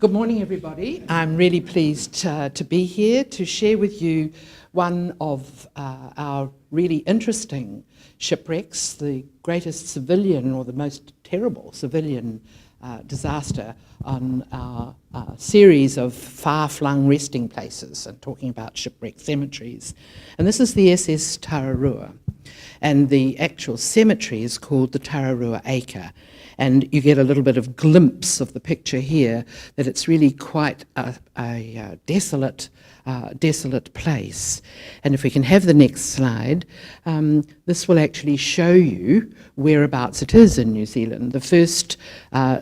Good morning, everybody. I'm really pleased to be here to share with you one of our really interesting shipwrecks, the greatest civilian or the most terrible civilian disaster on our series of far-flung resting places and talking about shipwreck cemeteries. And this is the SS Tararua. And the actual cemetery is called the Tararua Acre. And you get a little bit of glimpse of the picture here, that it's really quite a desolate place. And if we can have the next slide, this will actually show you whereabouts it is in New Zealand. The first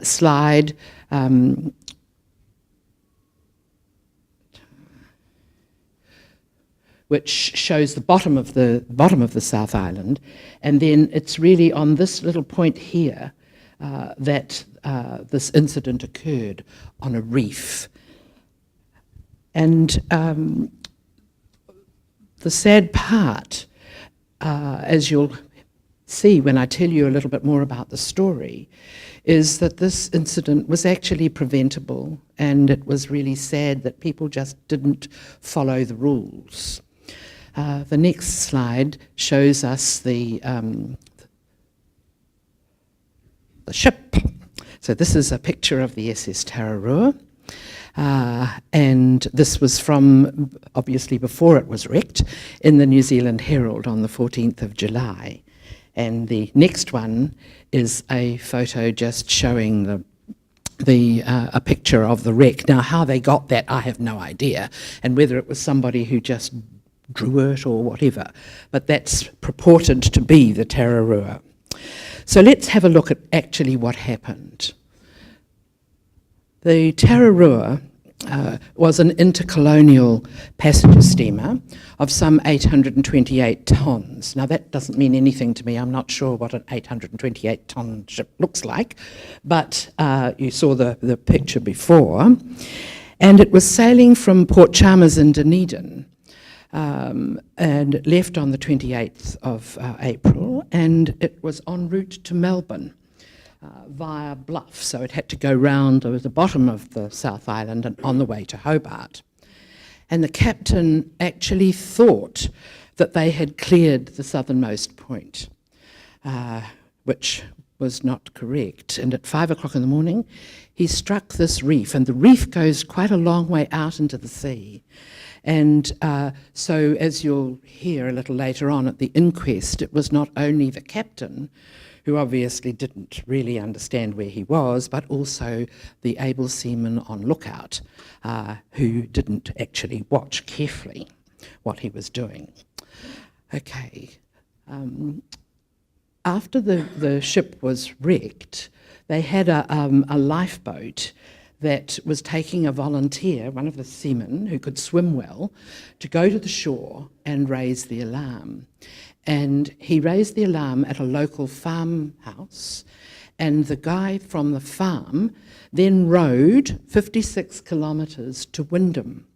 slide which shows the bottom of the South Island, and then it's really on this little point here that this incident occurred on a reef. And the sad part, as you'll see when I tell you a little bit more about the story, is that this incident was actually preventable, and it was really sad that people just didn't follow the rules. The next slide shows us the ship. So this is a picture of the SS Tararua, and this was from, obviously before it was wrecked, in the New Zealand Herald on the 14th of July. And the next one is a photo just showing a picture of the wreck. Now, how they got that, I have no idea, and whether it was somebody who just drew it or whatever, but that's purported to be the Tararua. So let's have a look at actually what happened. The Tararua was an intercolonial passenger steamer of some 828 tons. Now that doesn't mean anything to me. I'm not sure what an 828 ton ship looks like, but you saw the picture before. And it was sailing from Port Chalmers in Dunedin, and left on the 28th of April, and it was en route to Melbourne via Bluff, so it had to go round the bottom of the South Island and on the way to Hobart. And the captain actually thought that they had cleared the southernmost point, which was not correct. And at 5 o'clock in the morning, he struck this reef, and the reef goes quite a long way out into the sea. And so, as you'll hear a little later on at the inquest, it was not only the captain, who obviously didn't really understand where he was, but also the able seaman on lookout, who didn't actually watch carefully what he was doing. Okay. After the ship was wrecked, they had a lifeboat that was taking a volunteer, one of the seamen who could swim well, to go to the shore and raise the alarm. And he raised the alarm at a local farmhouse, and the guy from the farm then rowed 56 kilometres to Wyndham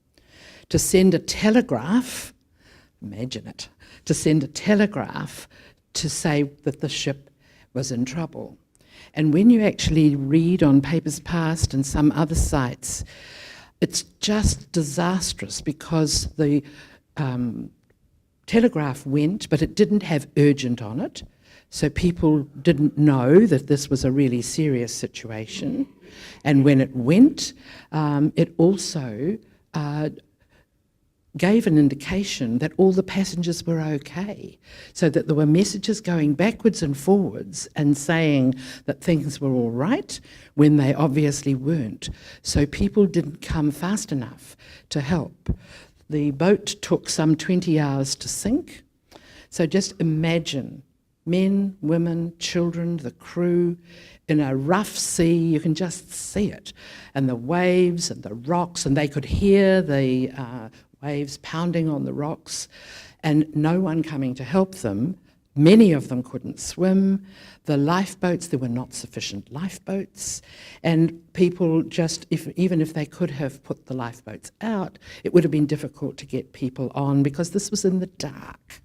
to send a telegraph, imagine it, to send a telegraph to say that the ship was in trouble. And when you actually read on Papers Past and some other sites, it's just disastrous, because the telegraph went, but it didn't have urgent on it, so people didn't know that this was a really serious situation. And when it went, it also gave an indication that all the passengers were okay, so that there were messages going backwards and forwards and saying that things were all right when they obviously weren't. So people didn't come fast enough to help. The boat took some 20 hours to sink. So just imagine men, women, children, the crew in a rough sea. You can just see it, and the waves and the rocks, and they could hear the waves pounding on the rocks, and no one coming to help them. Many of them couldn't swim. The lifeboats, there were not sufficient lifeboats, and people just, even if they could have put the lifeboats out, it would have been difficult to get people on, because this was in the dark.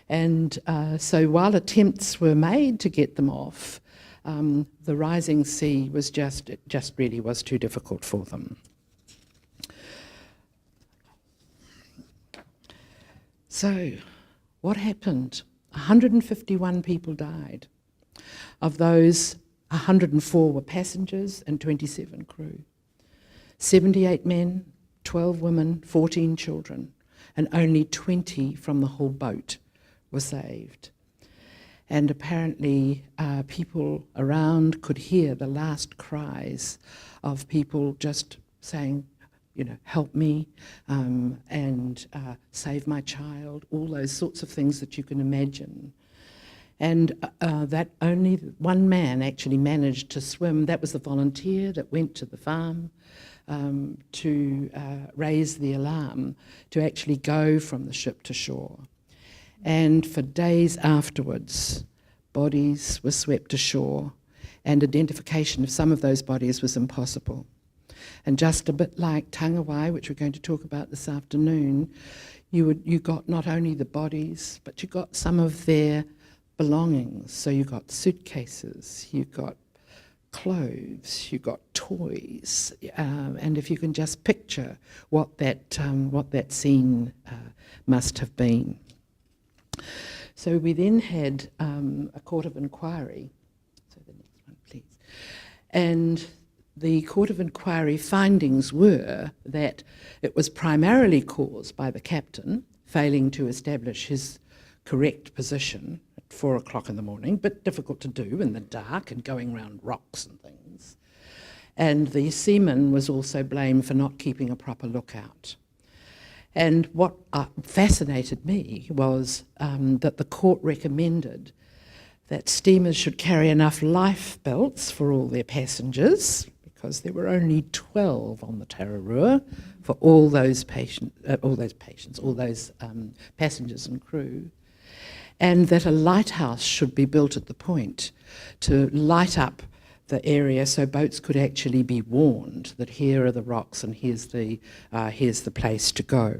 And so while attempts were made to get them off, the rising sea was it just really was too difficult for them. So, what happened? 151 people died. Of those, 104 were passengers and 27 crew. 78 men, 12 women, 14 children, and only 20 from the whole boat were saved. And apparently people around could hear the last cries of people just saying, help me, and save my child, all those sorts of things that you can imagine. And that only one man actually managed to swim. That was the volunteer that went to the farm to raise the alarm, to actually go from the ship to shore. And for days afterwards, bodies were swept ashore, and identification of some of those bodies was impossible. And just a bit like Tangawai, which we're going to talk about this afternoon, you got not only the bodies, but you got some of their belongings. So you got suitcases, you got clothes, you got toys, and if you can just picture what that scene must have been. So we then had a court of inquiry. So the next one, please. And the court of inquiry findings were that it was primarily caused by the captain failing to establish his correct position at 4 o'clock in the morning, but difficult to do in the dark and going around rocks and things. And the seaman was also blamed for not keeping a proper lookout. And what fascinated me was that the court recommended that steamers should carry enough life belts for all their passengers, because there were only 12 on the Tararua for all those passengers and crew, and that a lighthouse should be built at the point to light up the area so boats could actually be warned that here are the rocks and here's the place to go.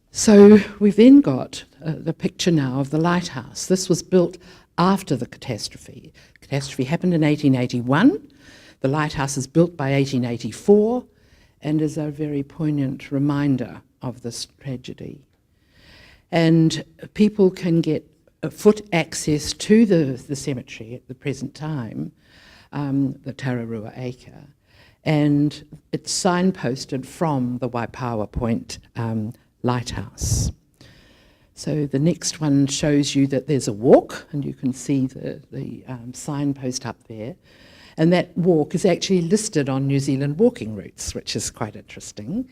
So we've then got the picture now of the lighthouse. This was built after the catastrophe. The catastrophe happened in 1881. The lighthouse is built by 1884 and is a very poignant reminder of this tragedy. And people can get foot access to the cemetery at the present time, the Tararua Acre, and it's signposted from the Waipawa Point lighthouse. So the next one shows you that there's a walk, and you can see the signpost up there. And that walk is actually listed on New Zealand walking routes, which is quite interesting.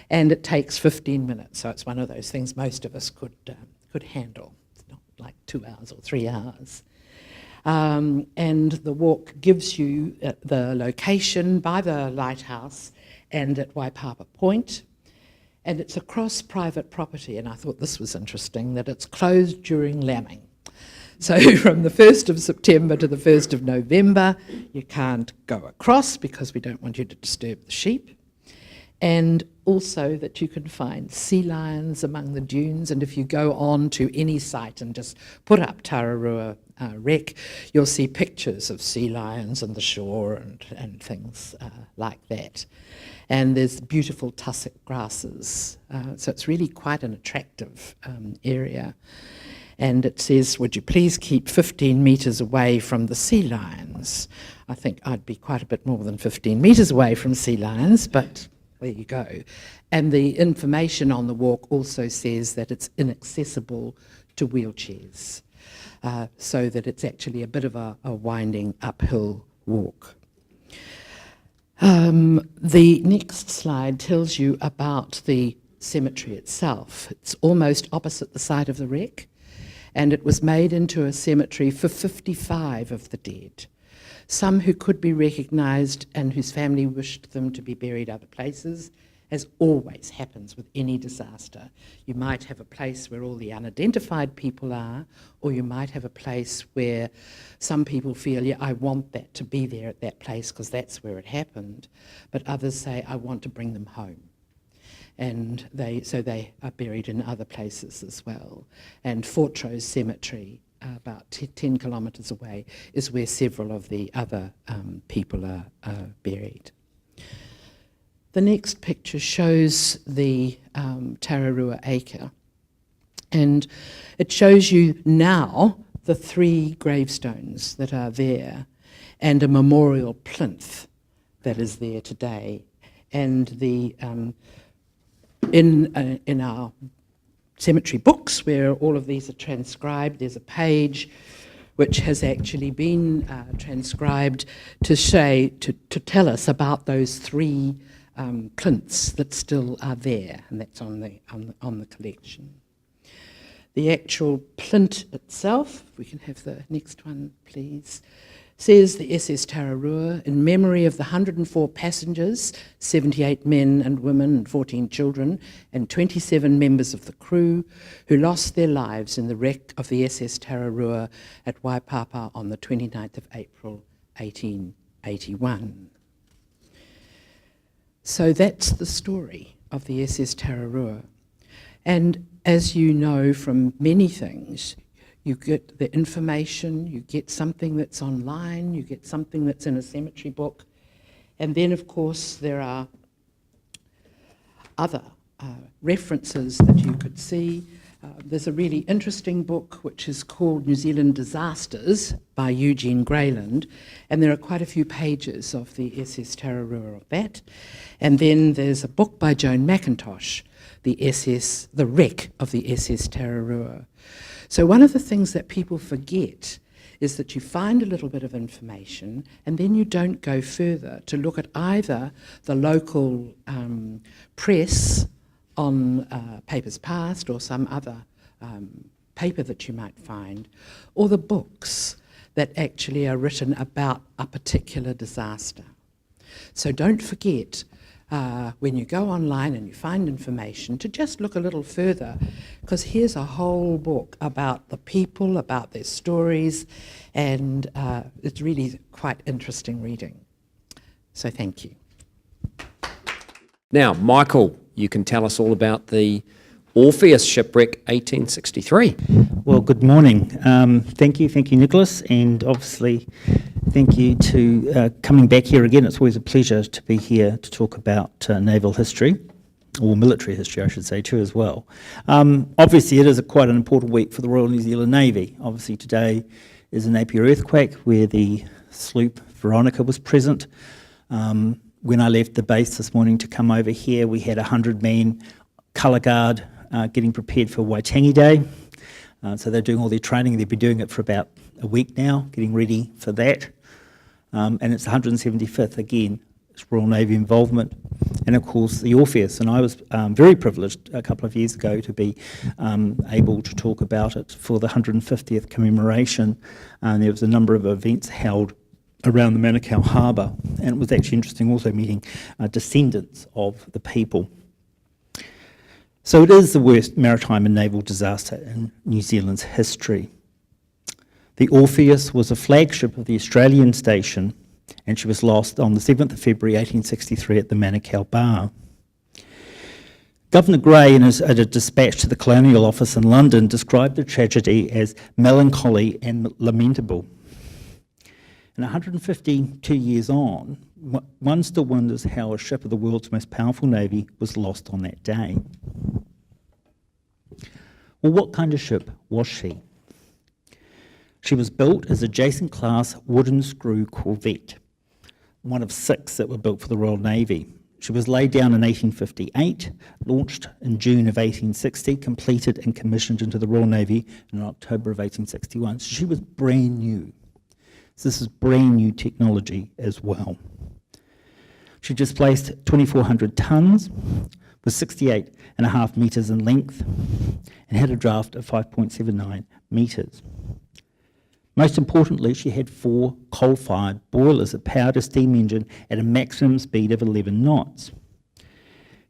And it takes 15 minutes, so it's one of those things most of us could handle. It's not like 2 hours or 3 hours. And the walk gives you the location by the lighthouse and at Waipawa Point. And it's across private property, and I thought this was interesting, that it's closed during lambing. So from the 1st of September to the 1st of November, you can't go across because we don't want you to disturb the sheep. And also that you can find sea lions among the dunes, and if you go on to any site and just put up Tararua wreck, you'll see pictures of sea lions on the shore and things like that. And there's beautiful tussock grasses, so it's really quite an attractive area. And it says, would you please keep 15 metres away from the sea lions? I think I'd be quite a bit more than 15 metres away from sea lions, but there you go. And the information on the walk also says that it's inaccessible to wheelchairs, so that it's actually a bit of a winding uphill walk. The next slide tells you about the cemetery itself. It's almost opposite the site of the wreck, and it was made into a cemetery for 55 of the dead, some who could be recognised and whose family wished them to be buried other places, as always happens with any disaster. You might have a place where all the unidentified people are, or you might have a place where some people feel, yeah, I want that to be there at that place because that's where it happened, but others say, I want to bring them home. And so they are buried in other places as well. And Fortrose Cemetery about 10 kilometres away, is where several of the other people are buried. The next picture shows the Tararua acre, and it shows you now the 3 gravestones that are there and a memorial plinth that is there today. And the in our cemetery books, where all of these are transcribed, there's a page which has actually been transcribed to tell us about those 3 plinths that still are there, and that's on the collection. The actual plinth itself, if we can have the next one, please, says the SS Tararua, in memory of the 104 passengers, 78 men and women and 14 children, and 27 members of the crew who lost their lives in the wreck of the SS Tararua at Waipapa on the 29th of April, 1881. So that's the story of the SS Tararua. And as you know from many things, you get the information, you get something that's online, you get something that's in a cemetery book, and then of course there are other references that you could see. There's a really interesting book which is called New Zealand Disasters by Eugene Grayland, and there are quite a few pages of the SS Tararua of that. And then there's a book by Joan McIntosh, The Wreck of the SS Tararua. So one of the things that people forget is that you find a little bit of information and then you don't go further to look at either the local press on Papers Past or some other paper that you might find, or the books that actually are written about a particular disaster. So don't forget, when you go online and you find information, to just look a little further, because here's a whole book about the people, about their stories, and it's really quite interesting reading. So thank you. Now, Michael, you can tell us all about the Orpheus shipwreck 1863. Well, good morning. Thank you, Nicholas, and obviously thank you to coming back here again. It's always a pleasure to be here to talk about naval history, or military history, I should say, too, as well. Obviously, it is quite an important week for the Royal New Zealand Navy. Obviously, today is a Napier earthquake where the sloop Veronica was present. When I left the base this morning to come over here, we had 100-man colour guard getting prepared for Waitangi Day. So they're doing all their training. They've been doing it for about a week now, getting ready for that. And it's 175th, again, it's Royal Navy involvement. And of course, the Orpheus. And I was very privileged a couple of years ago to be able to talk about it for the 150th commemoration. And there was a number of events held around the Manukau Harbour. And it was actually interesting also meeting descendants of the people. So it is the worst maritime and naval disaster in New Zealand's history. The Orpheus was a flagship of the Australian station, and she was lost on the 7th of February 1863 at the Manukau Bar. Governor Grey, in a dispatch to the Colonial Office in London, described the tragedy as melancholy and lamentable. And 152 years on, one still wonders how a ship of the world's most powerful navy was lost on that day. Well, what kind of ship was she? She was built as a Jason-class wooden screw corvette, one of 6 that were built for the Royal Navy. She was laid down in 1858, launched in June of 1860, completed and commissioned into the Royal Navy in October of 1861. So she was brand new. So this is brand new technology as well. She displaced 2,400 tonnes, was 68.5 metres in length, and had a draft of 5.79 metres. Most importantly, she had 4 coal-fired boilers that powered a steam engine at a maximum speed of 11 knots.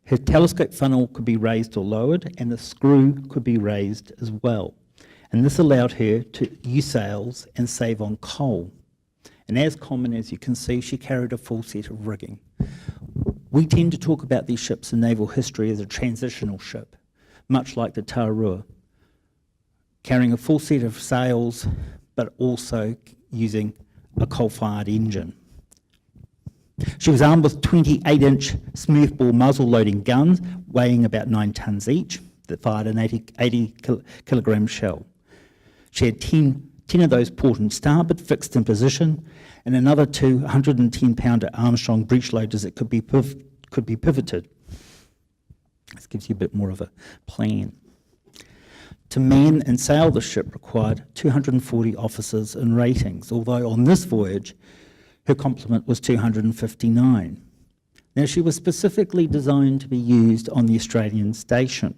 Her telescope funnel could be raised or lowered, and the screw could be raised as well. And this allowed her to use sails and save on coal. And as common as you can see, she carried a full set of rigging. We tend to talk about these ships in naval history as a transitional ship, much like the Tararua. carrying a full set of sails, but also using a coal-fired engine. She was armed with 28-inch smoothbore muzzle-loading guns, weighing about 9 tonnes each, that fired an 80 kilogram shell. She had 10 of those port and starboard fixed in position, and another 2 110-pounder Armstrong breech loaders that could be pivoted. This gives you a bit more of a plan. To man and sail the ship required 240 officers and ratings, although on this voyage her complement was 259. Now, she was specifically designed to be used on the Australian station.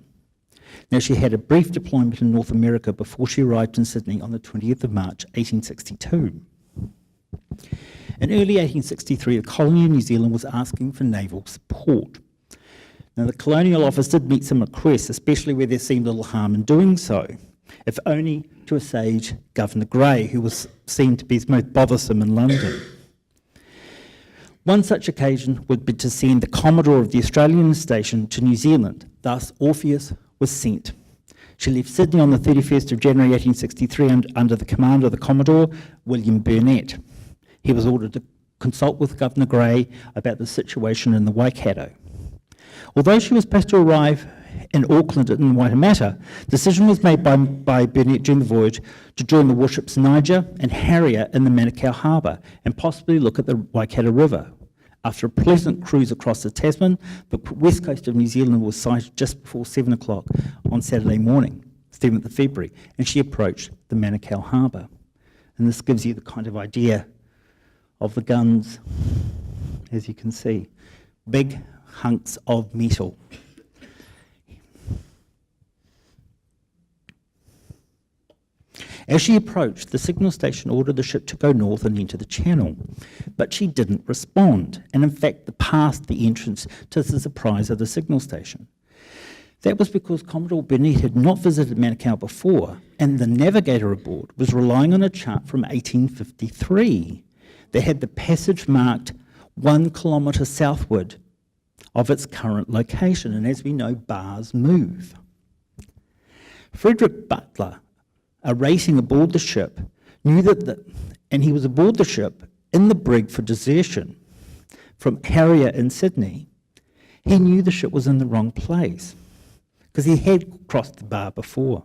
Now, she had a brief deployment in North America before she arrived in Sydney on the 20th of March 1862. In early 1863, the colony of New Zealand was asking for naval support. Now, the Colonial Office did meet some requests, especially where there seemed little harm in doing so, if only to assuage Governor Grey, who was seen to be most bothersome in London. One such occasion would be to send the Commodore of the Australian station to New Zealand. Thus, Orpheus was sent. She left Sydney on the 31st of January 1863 under the command of the Commodore, William Burnett. He was ordered to consult with Governor Grey about the situation in the Waikato. Although she was supposed to arrive in Auckland in Waitemata, decision was made by Burnett during the voyage to join the warships Niger and Harrier in the Manukau harbour and possibly look at the Waikato River. After a pleasant cruise across the Tasman, the west coast of New Zealand was sighted just before 7 o'clock on Saturday morning, 7th of February, and she approached the Manukau harbour. And this gives you the kind of idea of the guns, as you can see. Big hunks of metal. As she approached, the signal station ordered the ship to go north and enter the channel, but she didn't respond, and in fact passed the entrance to the surprise of the signal station. That was because Commodore Burnett had not visited Manukau before, and the navigator aboard was relying on a chart from 1853 that had the passage marked 1 kilometre southward of its current location, and as we know, bars move. Frederick Butler, a rating aboard the ship, knew and he was aboard the ship in the brig for desertion from Harrier in Sydney. He knew the ship was in the wrong place because he had crossed the bar before.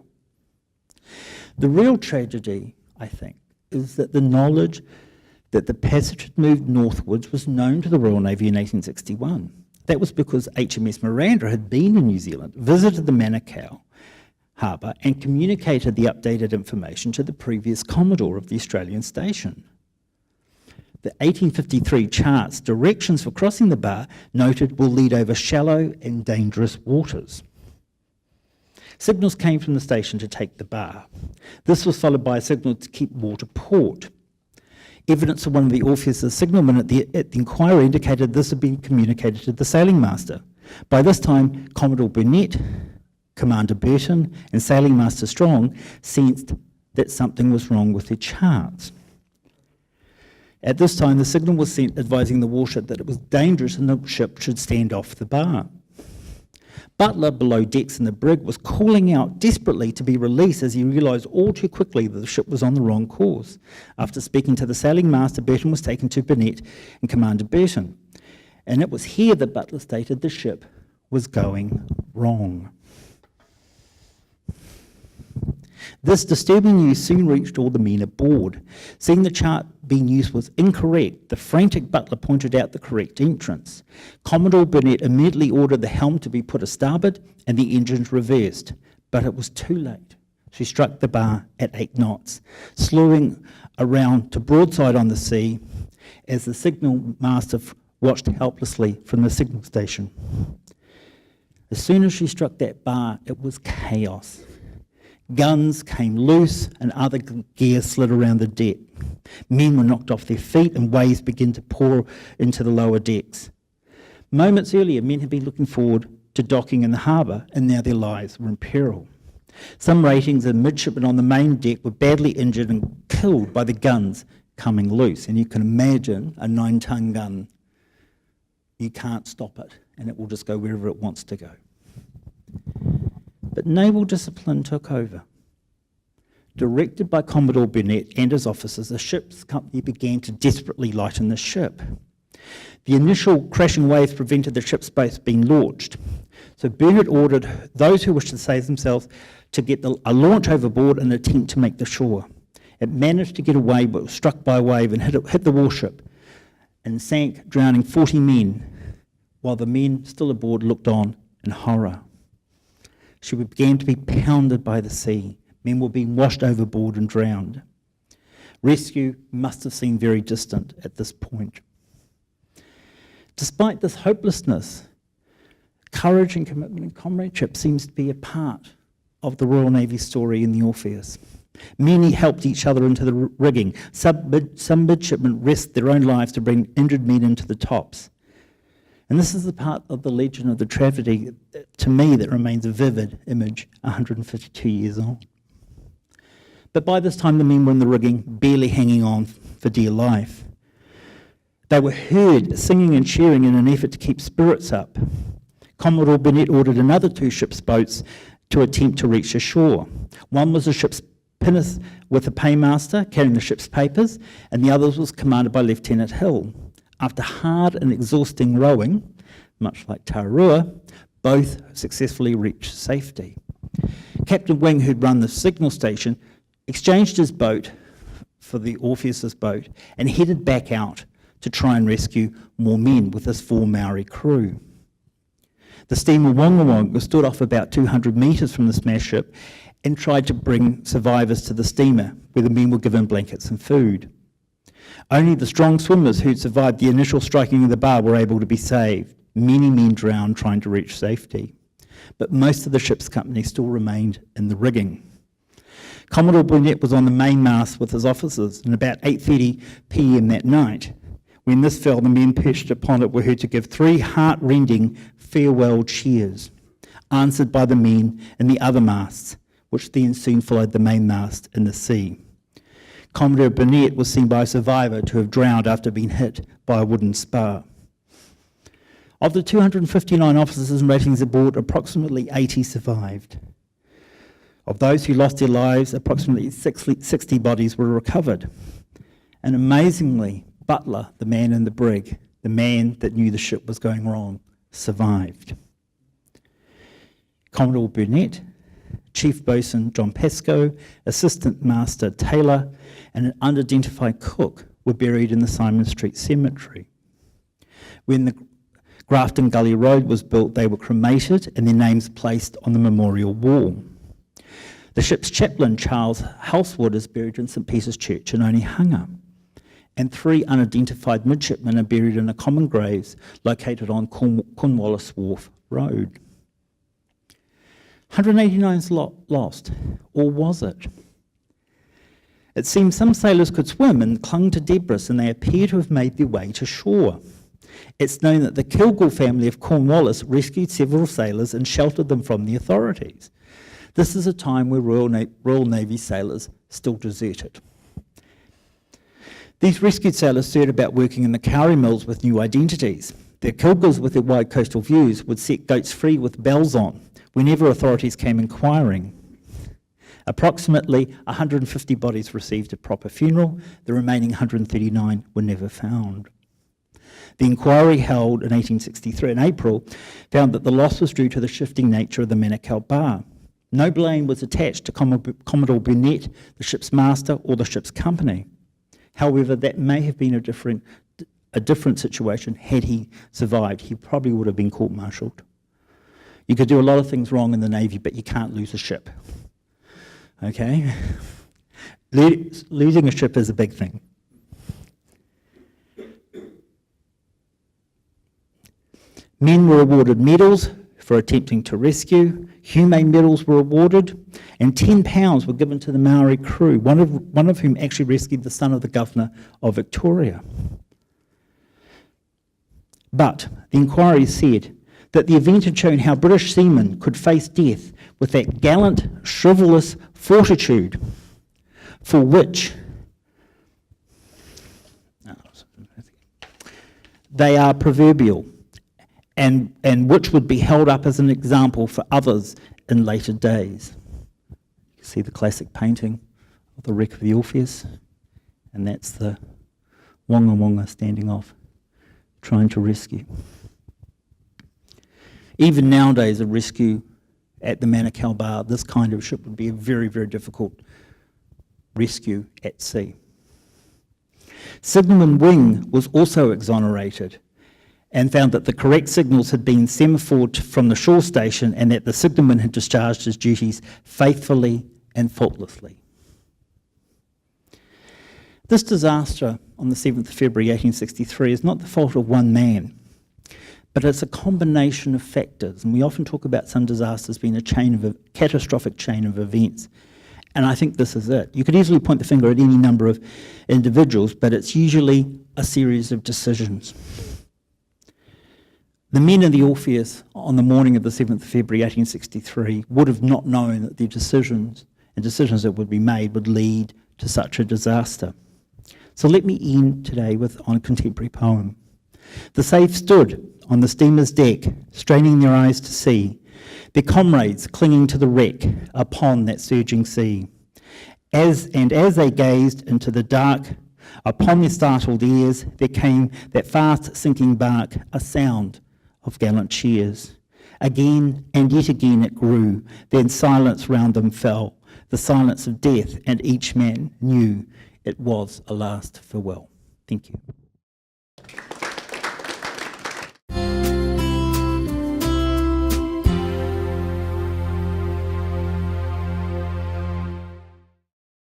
The real tragedy, I think, is that the knowledge that the passage had moved northwards was known to the Royal Navy in 1861. That was because HMS Miranda had been in New Zealand, visited the Manukau harbour and communicated the updated information to the previous Commodore of the Australian station. The 1853 chart's directions for crossing the bar noted will lead over shallow and dangerous waters. Signals came from the station to take the bar. This was followed by a signal to keep water port. Evidence of one of the Orpheus' signalmen at the inquiry indicated this had been communicated to the sailing master. By this time, Commodore Burnett, Commander Burton and Sailing Master Strong sensed that something was wrong with their charts. At this time, the signal was sent advising the warship that it was dangerous and the ship should stand off the bar. Butler, below decks in the brig, was calling out desperately to be released as he realised all too quickly that the ship was on the wrong course. After speaking to the sailing master, Burton was taken to Burnett and Commander Burton. And it was here that Butler stated the ship was going wrong. This disturbing news soon reached all the men aboard. Seeing the chart being used was incorrect, the frantic Butler pointed out the correct entrance. Commodore Burnett immediately ordered the helm to be put a starboard and the engines reversed, but it was too late. She struck the bar at 8 knots, slewing around to broadside on the sea as the signal master watched helplessly from the signal station. As soon as she struck that bar, it was chaos. Guns came loose and other gear slid around the deck. Men were knocked off their feet and waves began to pour into the lower decks. Moments earlier, men had been looking forward to docking in the harbour, and now their lives were in peril. Some ratings and midshipmen on the main deck were badly injured and killed by the guns coming loose. And you can imagine a 9-ton gun. You can't stop it, and it will just go wherever it wants to go. But naval discipline took over. Directed by Commodore Burnett and his officers, the ship's company began to desperately lighten the ship. The initial crashing waves prevented the ship's boats being launched. So Burnett ordered those who wished to save themselves to get a launch overboard and attempt to make the shore. It managed to get away, but was struck by a wave and hit the warship and sank, drowning 40 men, while the men still aboard looked on in horror. She began to be pounded by the sea. Men were being washed overboard and drowned. Rescue must have seemed very distant at this point. Despite this hopelessness, courage and commitment and comradeship seems to be a part of the Royal Navy story in the Orpheus. Many helped each other into the rigging. Some midshipmen risked their own lives to bring injured men into the tops. And this is the part of the legend of the tragedy, to me, that remains a vivid image 152 years old. But by this time, the men were in the rigging, barely hanging on for dear life. They were heard singing and cheering in an effort to keep spirits up. Commodore Burnett ordered another 2 ship's boats to attempt to reach the shore. One was a ship's pinnace with a paymaster carrying the ship's papers, and the other was commanded by Lieutenant Hill. After hard and exhausting rowing, much like Tararua, both successfully reached safety. Captain Wing, who'd run the signal station, exchanged his boat for the Orpheus's boat and headed back out to try and rescue more men with his 4 Maori crew. The steamer Wonga Wonga stood off about 200 metres from the smashed ship and tried to bring survivors to the steamer, where the men were given blankets and food. Only the strong swimmers who'd survived the initial striking of the bar were able to be saved. Many men drowned trying to reach safety, but most of the ship's company still remained in the rigging. Commodore Burnett was on the mainmast with his officers, and about 8:30 p.m. that night, when this fell, the men perched upon it were heard to give 3 heart-rending farewell cheers, answered by the men in the other masts, which then soon followed the mainmast in the sea. Commodore Burnett was seen by a survivor to have drowned after being hit by a wooden spar. Of the 259 officers and ratings aboard, approximately 80 survived. Of those who lost their lives, approximately 60 bodies were recovered. And amazingly, Butler, the man in the brig, the man that knew the ship was going wrong, survived. Commodore Burnett, Chief Boatswain John Pascoe, Assistant Master Taylor, and an unidentified cook were buried in the Simon Street Cemetery. When the Grafton Gully Road was built, they were cremated and their names placed on the memorial wall. The ship's chaplain, Charles Halswood, is buried in St Peter's Church in Onehunga, and 3 unidentified midshipmen are buried in the common graves located on Cornwallis Wharf Road. 189 is lost, or was it? It seems some sailors could swim and clung to debris, and they appear to have made their way to shore. It's known that the Kilgour family of Cornwallis rescued several sailors and sheltered them from the authorities. This is a time where Royal Navy sailors still deserted. These rescued sailors set about working in the kauri mills with new identities. The Kilgours, with their wide coastal views, would set goats free with bells on whenever authorities came inquiring. Approximately 150 bodies received a proper funeral. The remaining 139 were never found. The inquiry held in 1863 in April found that the loss was due to the shifting nature of the Manukau bar. No blame was attached to Commodore Burnett, the ship's master, or the ship's company. However, that may have been a different situation had he survived. He probably would have been court-martialed. You could do a lot of things wrong in the Navy, but you can't lose a ship. Okay? Losing a ship is a big thing. Men were awarded medals for attempting to rescue. Humane medals were awarded, and £10 were given to the Maori crew, one of whom actually rescued the son of the Governor of Victoria. But the inquiry said that the event had shown how British seamen could face death with that gallant, chivalrous fortitude for which they are proverbial, and which would be held up as an example for others in later days. You see the classic painting of the wreck of the Orpheus, and that's the Wonga Wonga standing off, trying to rescue. Even nowadays, a rescue at the Manukau Bar, this kind of ship would be a very, very difficult rescue at sea. Signalman Wing was also exonerated and found that the correct signals had been semaphored from the shore station and that the signalman had discharged his duties faithfully and faultlessly. This disaster on the 7th of February 1863 is not the fault of one man, but it's a combination of factors, and we often talk about some disasters being a catastrophic chain of events, and I think this is it. You could easily point the finger at any number of individuals, but it's usually a series of decisions. The men in the Orpheus on the morning of the 7th of February 1863 would have not known that their decisions that would be made would lead to such a disaster. So let me end today on a contemporary poem. The safe stood on the steamer's deck, straining their eyes to see their comrades clinging to the wreck upon that surging sea. As they gazed into the dark, upon their startled ears, there came that fast sinking bark, a sound of gallant cheers. Again and yet again it grew, then silence round them fell, the silence of death, and each man knew it was a last farewell. Thank you.